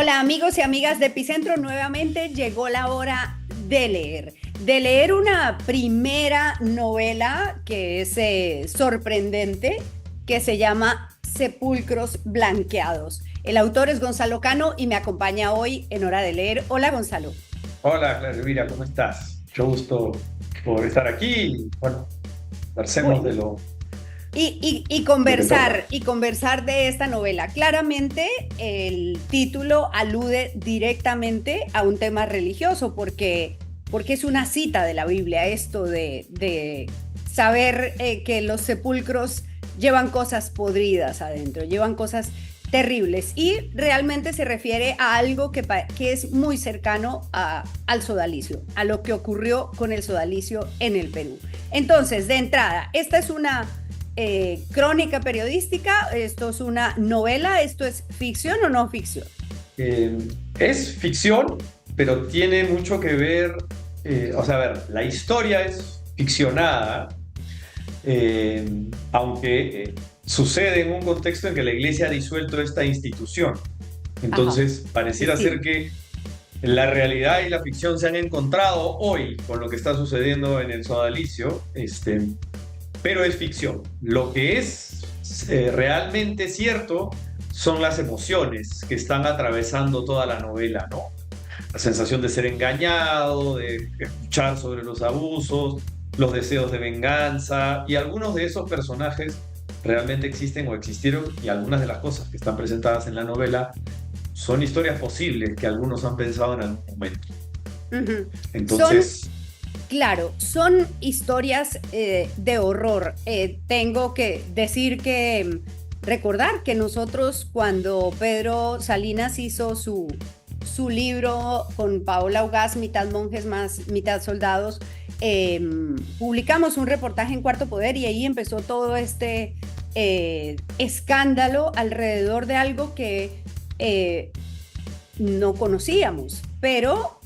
Hola amigos y amigas de Epicentro, nuevamente llegó la hora de leer una primera novela que es sorprendente, que se llama Sepulcros Blanqueados. El autor es Gonzalo Cano y me acompaña hoy en Hora de Leer. Hola Gonzalo. Hola, Clara Elvira, ¿cómo estás? Mucho gusto por estar aquí. Bueno, conversemos Bueno, y lo que toca. conversar de esta novela. Claramente el título alude directamente a un tema religioso porque es una cita de la Biblia esto de saber que los sepulcros llevan cosas podridas adentro, llevan cosas terribles y realmente se refiere a algo que es muy cercano al sodalicio, a lo que ocurrió con el sodalicio en el Perú. Entonces, de entrada, esta es una crónica periodística, esto es una novela, esto es ficción o no ficción. Eh, es ficción, pero tiene mucho que ver, o sea, a ver, la historia es ficcionada, eh, aunque sucede en un contexto en que la iglesia ha disuelto esta institución. Ajá, Entonces, pareciera ser sí. que la realidad y la ficción se han encontrado hoy con lo que está sucediendo en el sodalicio, pero es ficción. Lo que es realmente cierto son las emociones que están atravesando toda la novela, ¿no? La sensación de ser engañado, de escuchar sobre los abusos, los deseos de venganza, y algunos de esos personajes realmente existen o existieron, y algunas de las cosas que están presentadas en la novela son historias posibles que algunos han pensado en algún momento. Ujú. Son, Entonces, claro, son historias de horror. Tengo que decir recordar que nosotros cuando Pedro Salinas hizo su libro con Paola Ugaz, mitad monjes más mitad soldados, publicamos un reportaje en Cuarto Poder y ahí empezó todo este escándalo alrededor de algo que no conocíamos, pero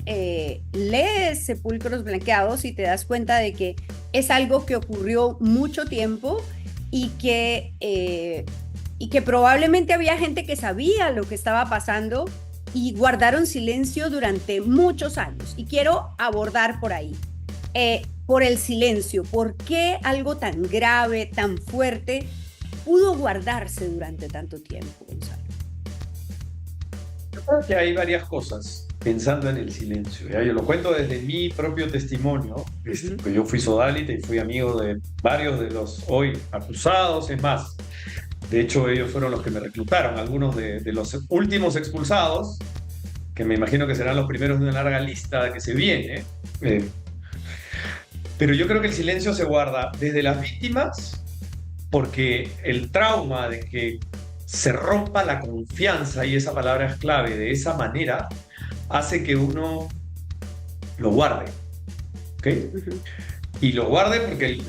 lees Sepulcros Blanqueados y te das cuenta de que es algo que ocurrió mucho tiempo y que probablemente había gente que sabía lo que estaba pasando y guardaron silencio durante muchos años. Y quiero abordar por ahí, por el silencio, por qué algo tan grave, tan fuerte, pudo guardarse durante tanto tiempo, Gonzalo. yo creo que hay varias cosas pensando en el silencio. ¿Ya? Yo lo cuento desde mi propio testimonio, Ujú. porque yo fui sodalita y fui amigo de varios de los hoy acusados. Es más, de hecho ellos fueron los que me reclutaron, algunos de los últimos expulsados, que me imagino que serán los primeros de una larga lista que se viene. Eh, pero yo creo que el silencio se guarda desde las víctimas, porque el trauma de que se rompa la confianza, y esa palabra es clave, de esa manera, hace que uno lo guarde, ¿ok? Ujú. Y lo guarde porque,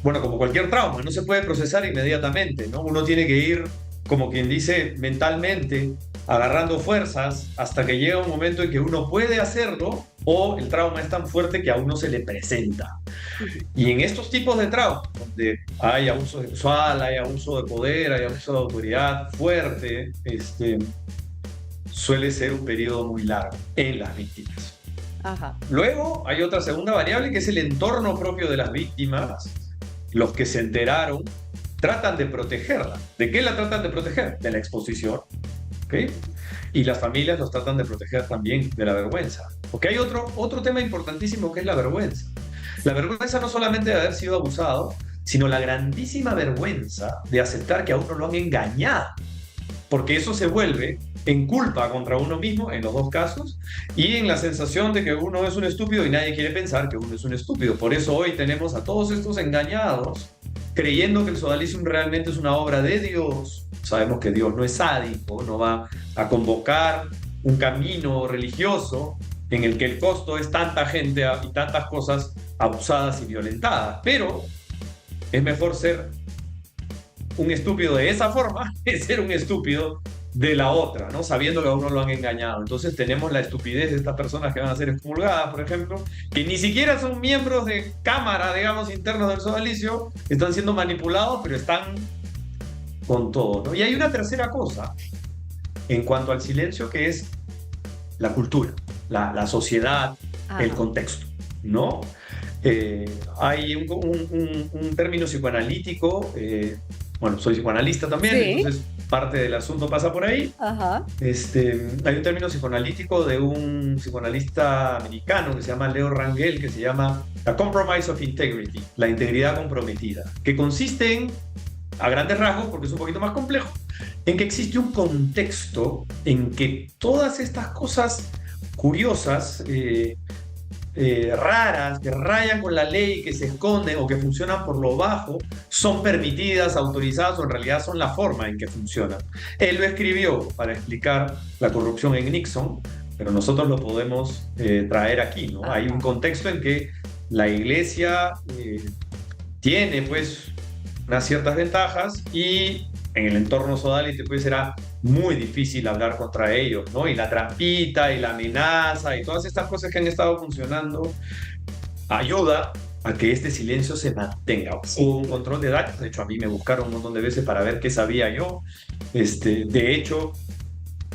bueno, como cualquier trauma, no se puede procesar inmediatamente, ¿no? Uno tiene que ir, como quien dice, mentalmente, agarrando fuerzas hasta que llega un momento en que uno puede hacerlo o el trauma es tan fuerte que a uno se le presenta. Ujú. Y en estos tipos de traumas, donde hay abuso sexual, hay abuso de poder, hay abuso de autoridad fuerte, suele ser un periodo muy largo en las víctimas. Ajá. Luego hay otra segunda variable que es el entorno propio de las víctimas. Los que se enteraron tratan de protegerla. ¿De qué la tratan de proteger? De la exposición. ¿Ok? Y las familias los tratan de proteger también de la vergüenza. Porque hay otro tema importantísimo que es la vergüenza. La Sí. vergüenza no solamente de haber sido abusado, sino la grandísima vergüenza de aceptar que a uno lo han engañado, porque eso se vuelve en culpa contra uno mismo en los dos casos y en la sensación de que uno es un estúpido y nadie quiere pensar que uno es un estúpido. Por eso hoy tenemos a todos estos engañados creyendo que el sodalicium realmente es una obra de Dios. Sabemos que Dios no es sádico, no va a convocar un camino religioso en el que el costo es tanta gente y tantas cosas abusadas y violentadas, pero es mejor ser un estúpido de esa forma que ser un estúpido de la otra, ¿no? Sabiendo que a uno lo han engañado. Entonces tenemos la estupidez de estas personas que van a ser excomulgadas, por ejemplo, que ni siquiera son miembros de cámara, digamos, internos del sodalicio, están siendo manipulados, pero están con todo, ¿no? Y hay una tercera cosa en cuanto al silencio, que es la cultura, la sociedad, el Ajá. contexto, ¿no? Hay un término psicoanalítico, bueno, soy psicoanalista también, Sí. entonces parte del asunto pasa por ahí. Ajá. Hay un término psicoanalítico de un psicoanalista americano que se llama Leo Rangel, que se llama The Compromise of Integrity, la integridad comprometida, que consiste en, a grandes rasgos, porque es un poquito más complejo, en que existe un contexto en que todas estas cosas curiosas, raras, que rayan con la ley, que se esconden o que funcionan por lo bajo, son permitidas, autorizadas o en realidad son la forma en que funcionan. Él lo escribió para explicar la corrupción en Nixon, pero nosotros lo podemos traer aquí, ¿no? Hay un Ajá. contexto en que la iglesia tiene pues unas ciertas ventajas y en el entorno sodalite pues será muy difícil hablar contra ellos, ¿no? Y la trampita y la amenaza y todas estas cosas que han estado funcionando ayuda a que este silencio se mantenga. Hubo Sí. un control de datos, de hecho a mí me buscaron un montón de veces para ver qué sabía yo. De hecho,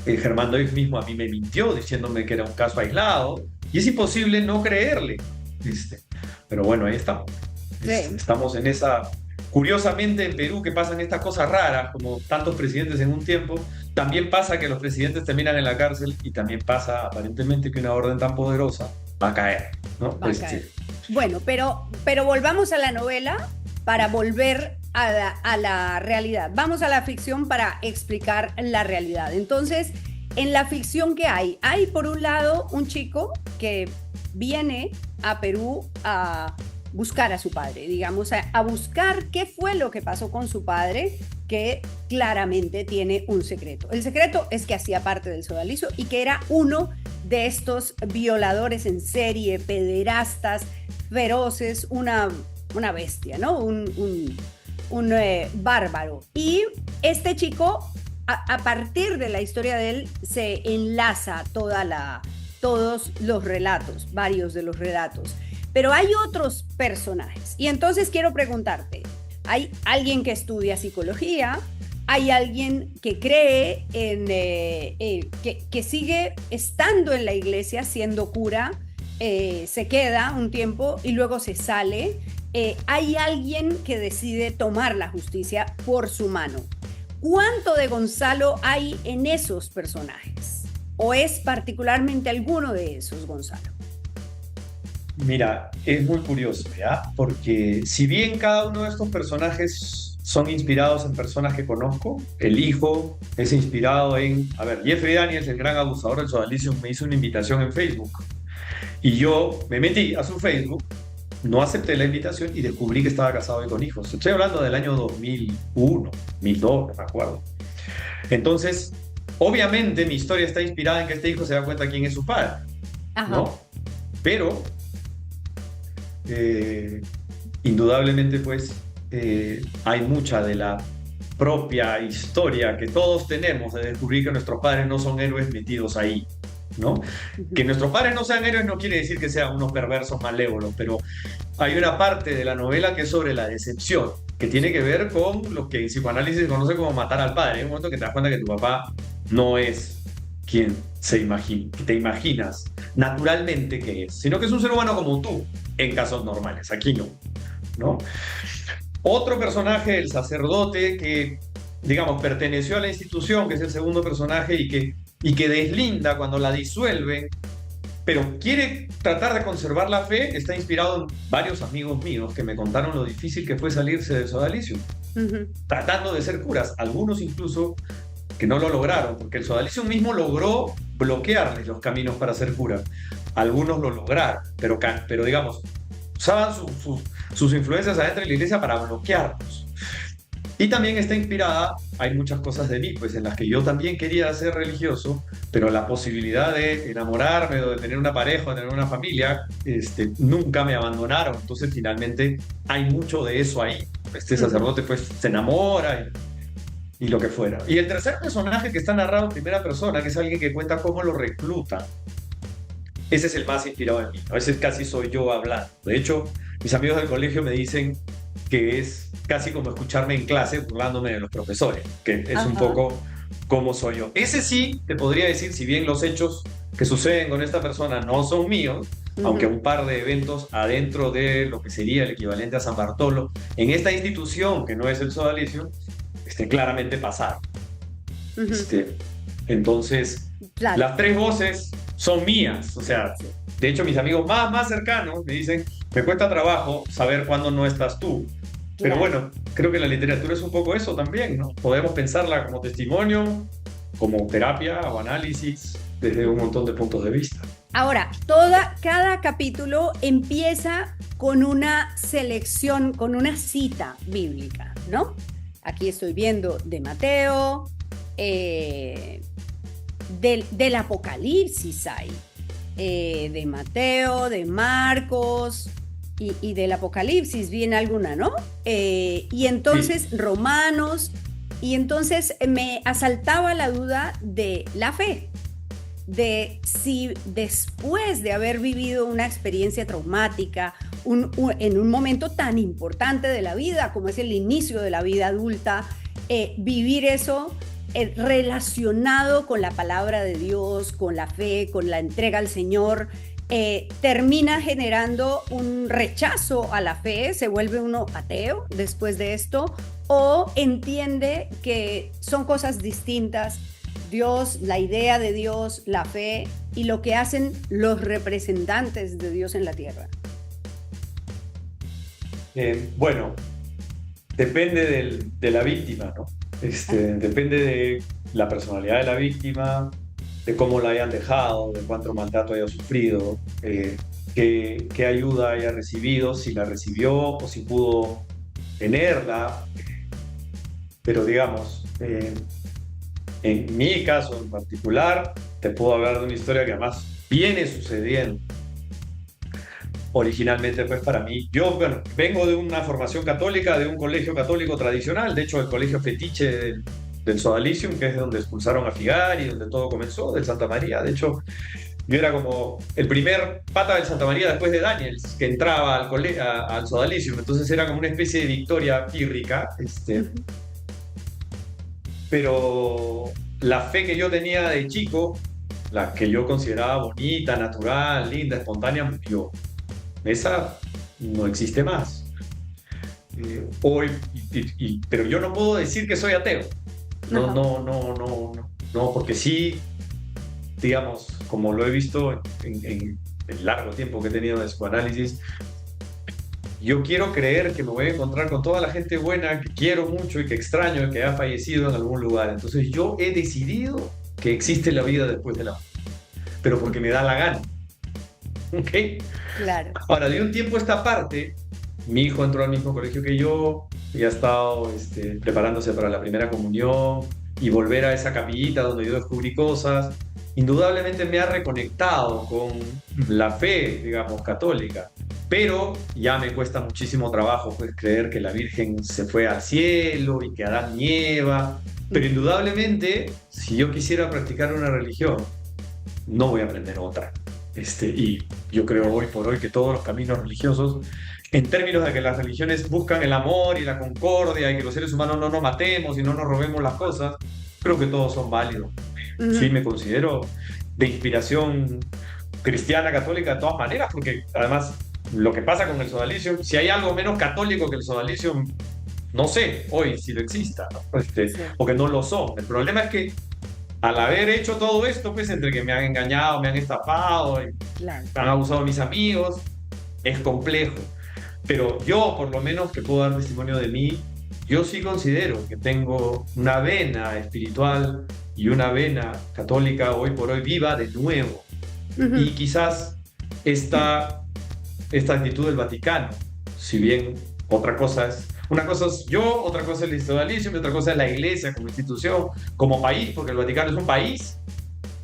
Germán Doig mismo a mí me mintió diciéndome que era un caso aislado y es imposible no creerle. Este, pero bueno, ahí estamos. Sí. Estamos en esa... Curiosamente en Perú que pasan estas cosas raras, como tantos presidentes en un tiempo, también pasa que los presidentes terminan en la cárcel y también pasa aparentemente que una orden tan poderosa va a caer, ¿no? Va a Es caer. decir, Bueno, pero volvamos a la novela para volver a la realidad. Vamos a la ficción para explicar la realidad. Entonces, en la ficción que hay por un lado un chico que viene a Perú a buscar a su padre, digamos, a buscar qué fue lo que pasó con su padre, que claramente tiene un secreto. El secreto es que hacía parte del sodalicio y que era uno de estos violadores en serie, pederastas, feroces, una bestia, ¿no? Un bárbaro. Y este chico, a partir de la historia de él, se enlaza todos los relatos, varios de los relatos. Pero hay otros personajes. Y entonces quiero preguntarte, hay alguien que estudia psicología, hay alguien que cree que sigue estando en la iglesia siendo cura, se queda un tiempo y luego se sale. Hay alguien que decide tomar la justicia por su mano. ¿Cuánto de Gonzalo hay en esos personajes? ¿O es particularmente alguno de esos, Gonzalo? mira, es muy curioso, ¿ya? Porque si bien cada uno de estos personajes son inspirados en personas que conozco, el hijo es inspirado en, a ver, Jeffrey Daniels, el gran abusador del sodalicio, me hizo una invitación en Facebook y yo me metí a su Facebook, no acepté la invitación y descubrí que estaba casado y con hijos. Estoy hablando del año 2001, 2002, no me acuerdo. Entonces, obviamente mi historia está inspirada en que este hijo se da cuenta quién es su padre, Ajá. ¿no? Pero eh, indudablemente pues hay mucha de la propia historia que todos tenemos de descubrir que nuestros padres no son héroes metidos ahí, ¿no? Que Uh-huh. nuestros padres no sean héroes no quiere decir que sean unos perversos malévolos, pero hay una parte de la novela que es sobre la decepción, que tiene que Sí. ver con lo que en psicoanálisis se conoce como matar al padre. Hay un momento que te das cuenta que tu papá no es quien se imagina, que te imaginas naturalmente que es, sino que es un ser humano como tú, en casos normales. Aquí no, ¿no? Otro personaje, el sacerdote, que, digamos, perteneció a la institución, que es el segundo personaje, y que deslinda cuando la disuelven, pero quiere tratar de conservar la fe, está inspirado en varios amigos míos que me contaron lo difícil que fue salirse del sodalicio, Uh-huh. tratando de ser curas, algunos incluso que no lo lograron, porque el sodalicio mismo logró bloquearles los caminos para ser cura. Algunos lo lograron, pero digamos, usaban sus influencias adentro de la iglesia para bloquearlos. Y también está inspirada, hay muchas cosas de mí, pues en las que yo también quería ser religioso, pero la posibilidad de enamorarme o de tener una pareja o de tener una familia, nunca me abandonaron. Entonces finalmente hay mucho de eso ahí. Este Uh-huh. sacerdote pues se enamora y lo que fuera. Y el tercer personaje que está narrado en primera persona, que es alguien que cuenta cómo lo recluta, ese es el más inspirado en mí. A veces casi soy yo hablando. De hecho, mis amigos del colegio me dicen que es casi como escucharme en clase burlándome de los profesores, que es un Ajá. poco cómo soy yo. Ese sí, te podría decir, si bien los hechos que suceden con esta persona no son míos, aunque Ujú, un par de eventos adentro de lo que sería el equivalente a San Bartolo, en esta institución que no es el sodalicio, claramente pasaron. ujú. Este, entonces, Claro, las tres voces son mías. O sea, sí, de hecho, mis amigos más cercanos me dicen, me cuesta trabajo saber cuándo no estás tú. Pero claro. bueno, creo que la literatura es un poco eso también, ¿no? Podemos pensarla como testimonio, como terapia o análisis desde un Ujú. montón de puntos de vista. Ahora, cada capítulo empieza con una selección, con una cita bíblica, ¿no? Aquí estoy viendo de Mateo, eh, del Apocalipsis hay, de Mateo, de Marcos y del Apocalipsis viene alguna, ¿no? Y Sí, entonces Romanos, y entonces me asaltaba la duda de la fe, de si después de haber vivido una experiencia traumática, en un momento tan importante de la vida como es el inicio de la vida adulta, vivir eso relacionado con la palabra de Dios, con la fe, con la entrega al Señor, termina generando un rechazo a la fe, se vuelve uno ateo después de esto, o entiende que son cosas distintas. Dios, la idea de Dios, la fe y lo que hacen los representantes de Dios en la tierra. bueno, depende de la víctima, ¿no? Depende de la personalidad de la víctima, de cómo la hayan dejado, de cuánto maltrato haya sufrido, qué ayuda haya recibido, si la recibió o si pudo tenerla. Pero digamos, en mi caso en particular, te puedo hablar de una historia que además viene sucediendo. Originalmente, pues para mí, yo bueno, vengo de una formación católica, de un colegio católico tradicional, de hecho el colegio fetiche del Sodalicium, que es donde expulsaron a Figari, donde todo comenzó, del Santa María. De hecho, yo era como el primer pata del Santa María después de Daniels, que entraba al Sodalicium, entonces era como una especie de victoria pírrica, Ujú. pero la fe que yo tenía de chico, la que yo consideraba bonita, natural, linda, espontánea, murió. Esa no existe más. Hoy, pero yo no puedo decir que soy ateo. No, Ajá. no, no, no, no, no, porque sí, digamos, como lo he visto en el largo tiempo que he tenido de psicoanálisis, yo quiero creer que me voy a encontrar con toda la gente buena que quiero mucho y que extraño y que ha fallecido en algún lugar. Entonces yo he decidido que existe la vida después de la muerte, pero porque me da la gana. ¿Ok? Claro. Ahora, de un tiempo a esta parte, mi hijo entró al mismo colegio que yo y ha estado preparándose para la primera comunión y volver a esa capillita donde yo descubrí cosas. Indudablemente me ha reconectado con la fe, digamos, católica, pero ya me cuesta muchísimo trabajo pues, creer que la Virgen se fue al cielo y que Adán y Eva. Pero Ujú. indudablemente, si yo quisiera practicar una religión, no voy a aprender otra. Y yo creo Claro. hoy por hoy que todos los caminos religiosos, en términos de que las religiones buscan el amor y la concordia y que los seres humanos no nos matemos y no nos robemos las cosas, creo que todos son válidos. Sí, Ujú. me considero de inspiración cristiana, católica, de todas maneras, porque además lo que pasa con el sodalicio, si hay algo menos católico que el sodalicio, no sé hoy si lo exista, ¿no? Sí, O que no lo son. El problema es que al haber hecho todo esto, pues entre que me han engañado, me han estafado, y claro. han abusado de mis amigos, es complejo. Pero yo, por lo menos, que puedo dar testimonio de mí, yo sí considero que tengo una vena espiritual y una vena católica hoy por hoy viva de nuevo. Y Ujú. quizás esta actitud del Vaticano, si bien una cosa es yo, otra cosa es el historialismo y otra cosa es la iglesia como institución, como país, porque el Vaticano es un país,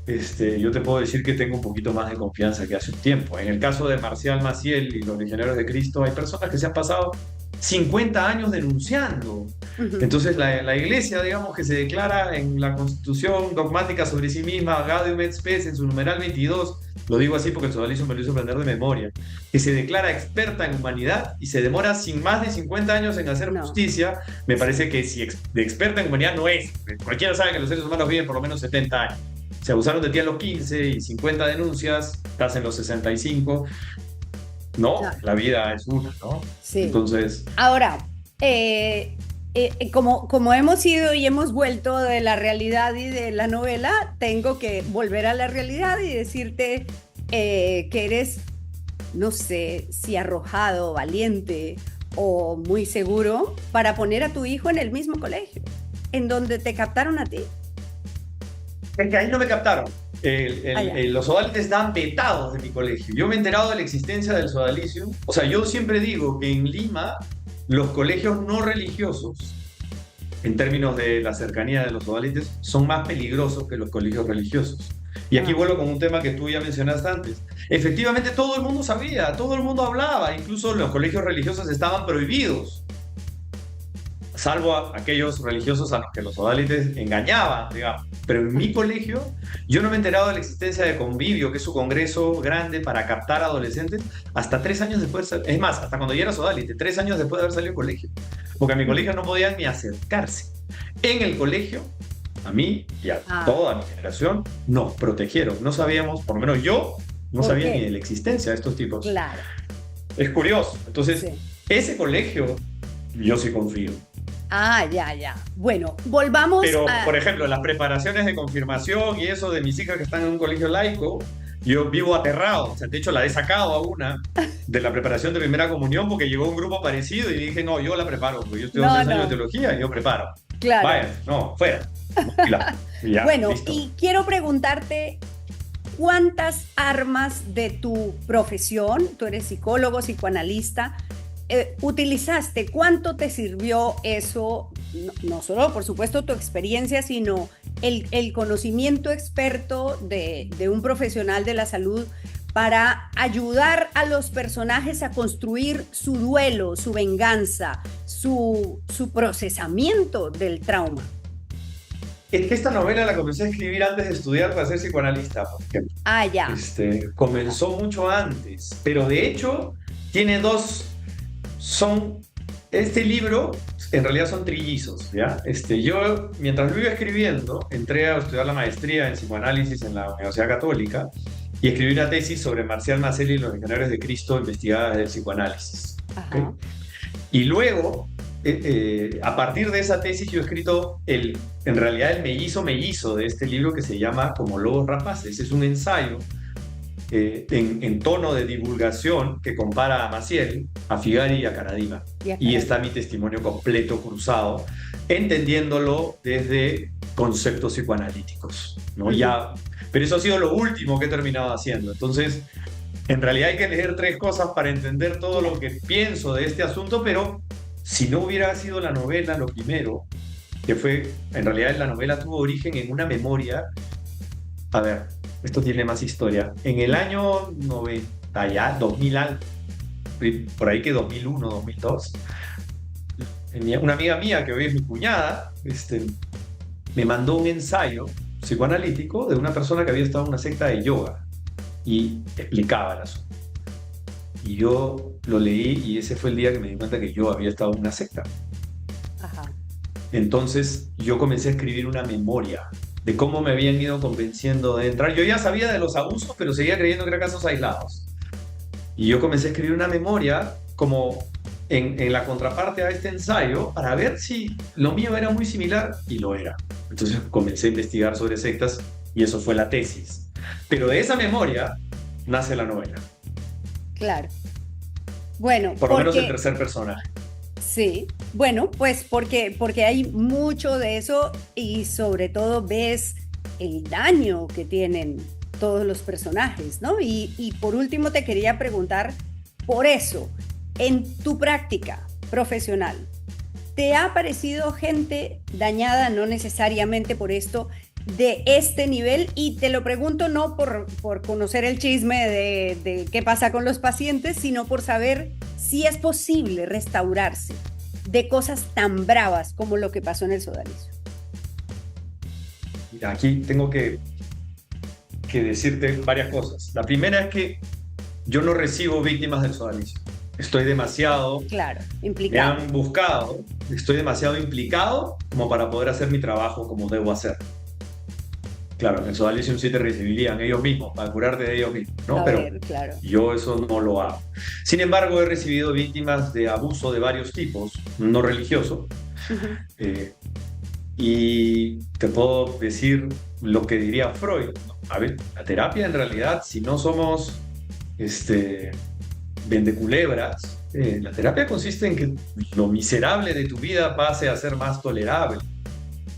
yo te puedo decir que tengo un poquito más de confianza que hace un tiempo. En el caso de Marcial Maciel y los Legionarios de Cristo, hay personas que se han pasado 50 años denunciando. Ujú. Entonces, la iglesia, digamos, que se declara en la Constitución dogmática sobre sí misma, Gaudium et Spes, en su numeral 22, lo digo así porque el sodalicio me lo hizo aprender de memoria, que se declara experta en humanidad y se demora sin más de 50 años en hacer No, justicia. Me sí, parece que si de experta en humanidad no es. Cualquiera sabe que los seres humanos viven por lo menos 70 años. Se abusaron de ti a los 15 y 50 denuncias, estás en los 65. No, claro, la vida es una, ¿no? sí. Entonces, Ahora, como hemos ido y hemos vuelto de la realidad y de la novela, tengo que volver a la realidad y decirte que eres, no sé, si arrojado, valiente o muy seguro para poner a tu hijo en el mismo colegio, en donde te captaron a ti. es que ahí no me captaron. Allá. Los sodalites estaban vetados de mi colegio. Yo me he enterado de la existencia del sodalicio. O sea, yo siempre digo que en Lima los colegios no religiosos, en términos de la cercanía de los sodalites, son más peligrosos que los colegios religiosos. Y aquí Ah, vuelvo con un tema que tú ya mencionaste antes. Efectivamente, todo el mundo sabía, todo el mundo hablaba, incluso los colegios religiosos estaban prohibidos, salvo a aquellos religiosos a los que los odalites engañaban, digamos. Pero en mi colegio, yo no me he enterado de la existencia de Convivio, que es su congreso grande para captar adolescentes, hasta 3 años después, es más, hasta cuando yo era sodalite, 3 años después de haber salido del colegio. Porque a mi ujú. colegio no podían ni acercarse. En el colegio, a mí y a Ah, toda mi generación, nos protegieron. No sabíamos, por lo menos yo, no ¿por sabía ni de qué? la existencia de estos tipos. Claro, Es curioso. Entonces, sí. ese colegio, yo sí confío. Ah, ya, ya. Bueno, volvamos Pero, a... por ejemplo, las preparaciones de confirmación y eso de mis hijas que están en un colegio laico, yo vivo aterrado. O sea, de hecho, la he sacado a una de la preparación de primera comunión porque llegó un grupo parecido y dije, no, yo la preparo, porque yo estudio No, 3 años de no, teología y yo preparo. claro. Vayan, no, fuera. Mochila. Y ya, Bueno, listo. y quiero preguntarte, ¿cuántas armas de tu profesión, tú eres psicólogo, psicoanalista, utilizaste? ¿Cuánto te sirvió eso? No, no solo, por supuesto, tu experiencia, sino el conocimiento experto de un profesional de la salud para ayudar a los personajes a construir su duelo, su venganza, su procesamiento del trauma. Es que esta novela la comencé a escribir antes de estudiar para ser psicoanalista, por ejemplo. Ah, ya. Ajá. Comenzó mucho antes, pero de hecho tiene dos, son, este libro en realidad son trillizos, ¿ya? Yo, mientras lo iba escribiendo, entré a estudiar la maestría en psicoanálisis en la Universidad Católica y escribí una tesis sobre Marcial Macelli y los Legionarios de Cristo investigadas del psicoanálisis, ¿ok? Ajá. Y luego, a partir de esa tesis, yo he escrito en realidad el mellizo de este libro que se llama Como Lobos Rapaces. Es un ensayo en tono de divulgación que compara a Maciel, a Figari y a Caradima. Ya, Y caray. está mi testimonio completo cruzado, entendiéndolo desde conceptos psicoanalíticos, ¿no? Ujú. Ya, pero eso ha sido lo último que he terminado haciendo. Entonces, en realidad hay que leer 3 cosas para entender todo lo Claro. que pienso de este asunto, pero si no hubiera sido la novela lo primero, que fue, en realidad la novela tuvo origen en una memoria. A ver, esto tiene más historia. En el año 90, ya, 2000, por ahí que 2001, 2002, una amiga mía que hoy es mi cuñada, me mandó un ensayo psicoanalítico de una persona que había estado en una secta de yoga y explicaba el asunto. Y yo lo leí y ese fue el día que me di cuenta que yo había estado en una secta. Ajá. Entonces yo comencé a escribir una memoria de cómo me habían ido convenciendo de entrar. Yo ya sabía de los abusos, pero seguía creyendo que eran casos aislados. Y yo comencé a escribir una memoria como en la contraparte a este ensayo para ver si lo mío era muy similar y lo era. Entonces comencé a investigar sobre sectas y eso fue la tesis. Pero de esa memoria nace la novela, Claro. Bueno, por lo menos el porque tercer personaje. sí, bueno, pues porque hay mucho de eso y sobre todo ves el daño que tienen todos los personajes, ¿no? Y por último te quería preguntar por eso, en tu práctica profesional, ¿te ha parecido gente dañada, no necesariamente por esto, de este nivel? Y te lo pregunto no por conocer el chisme de qué pasa con los pacientes, sino por saber si es posible restaurarse de cosas tan bravas como lo que pasó en el Sodalicio. Mira, aquí tengo que decirte varias cosas. La primera es que yo no recibo víctimas del sodalicio. Estoy demasiado... Claro, Me implicado. han buscado, estoy demasiado implicado como para poder hacer mi trabajo como debo hacer. Claro, en el sodalicio sí te recibirían ellos mismos, para curarte de ellos mismos, ¿no? A Pero ver, claro. yo eso no lo hago. Sin embargo, he recibido víctimas de abuso de varios tipos, no religioso, Ujú. eh, y te puedo decir lo que diría Freud. A ver, la terapia en realidad, si no somos vendeculebras, la terapia consiste en que lo miserable de tu vida pase a ser más tolerable.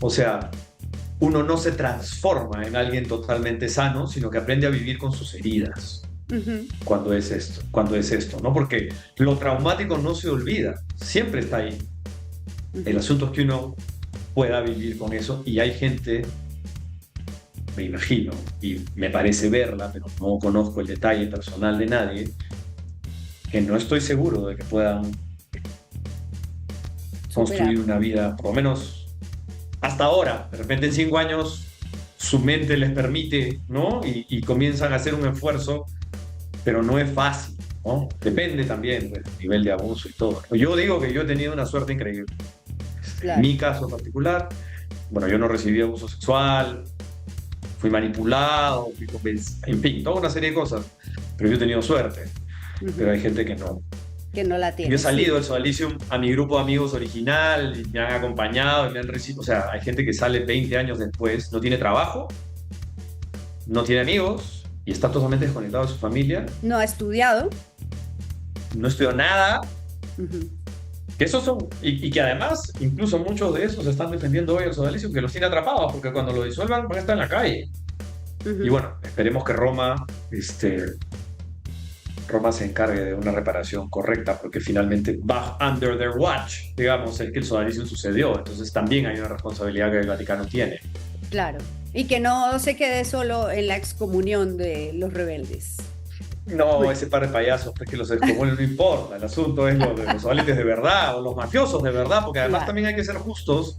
O sea, uno no se transforma en alguien totalmente sano, sino que aprende a vivir con sus heridas Ujú. cuando es esto, ¿no? Porque lo traumático no se olvida, siempre está ahí. El Ujú. asunto es que uno pueda vivir con eso y hay gente, me imagino, y me parece verla, pero no conozco el detalle personal de nadie, que no estoy seguro de que puedan construir Superarlo. una vida, por lo menos hasta ahora. De repente en 5 años su mente les permite, ¿no? Y comienzan a hacer un esfuerzo, pero no es fácil, ¿no? Depende también del nivel de abuso y todo. Yo digo que yo he tenido una suerte increíble. En Claro. mi caso particular, bueno, yo no recibí abuso sexual, fui manipulado, en fin, toda una serie de cosas, pero yo he tenido suerte, pero Ujú. hay gente que no. Que no la Yo he tiene, salido sí. del Sodalicium a mi grupo de amigos original, y me han acompañado, y me han recibido, o sea, hay gente que sale 20 años después, no tiene trabajo, no tiene amigos, y está totalmente desconectado de su familia, No ha estudiado. no estudió nada, Ujú. que esos son, y que además, incluso muchos de esos están defendiendo hoy el Sodalicium, que los tiene atrapados, porque cuando lo disuelvan van a estar en la calle. Y Ujú. bueno, esperemos que Roma se encargue de una reparación correcta, porque finalmente va under their watch, digamos, es que el sodalicio sucedió, entonces también hay una responsabilidad que el Vaticano tiene. Claro. Y que no se quede solo en la excomunión de los rebeldes. No, Muy ese par de payasos, pues que los excomunes no importa, el asunto es lo de los sodalites de verdad, o los mafiosos de verdad, porque además claro. también hay que ser justos.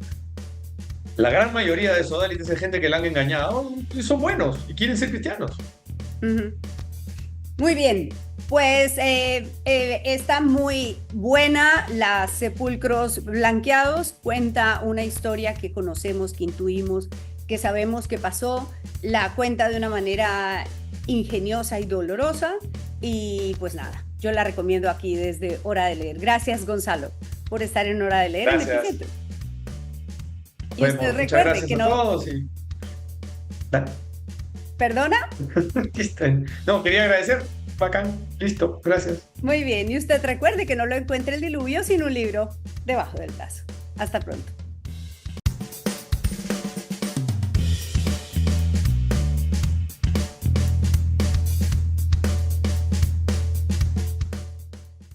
La gran mayoría de sodalites es gente que la han engañado y son buenos y quieren ser cristianos. Ujú. Muy bien, pues está muy buena. Las Sepulcros Blanqueados cuenta una historia que conocemos, que intuimos, que sabemos que pasó, la cuenta de una manera ingeniosa y dolorosa y pues nada, yo la recomiendo aquí desde Hora de Leer. Gracias, Gonzalo, por estar en Hora de Leer en Gracias. Epicentro. Nos Y usted vemos. Muchas recuerde gracias que a no, todos y... perdona, Listo. No, quería agradecer. Bacán. Listo. Gracias. muy bien, y usted recuerde que no lo encuentre el diluvio sin un libro debajo del brazo. Hasta pronto.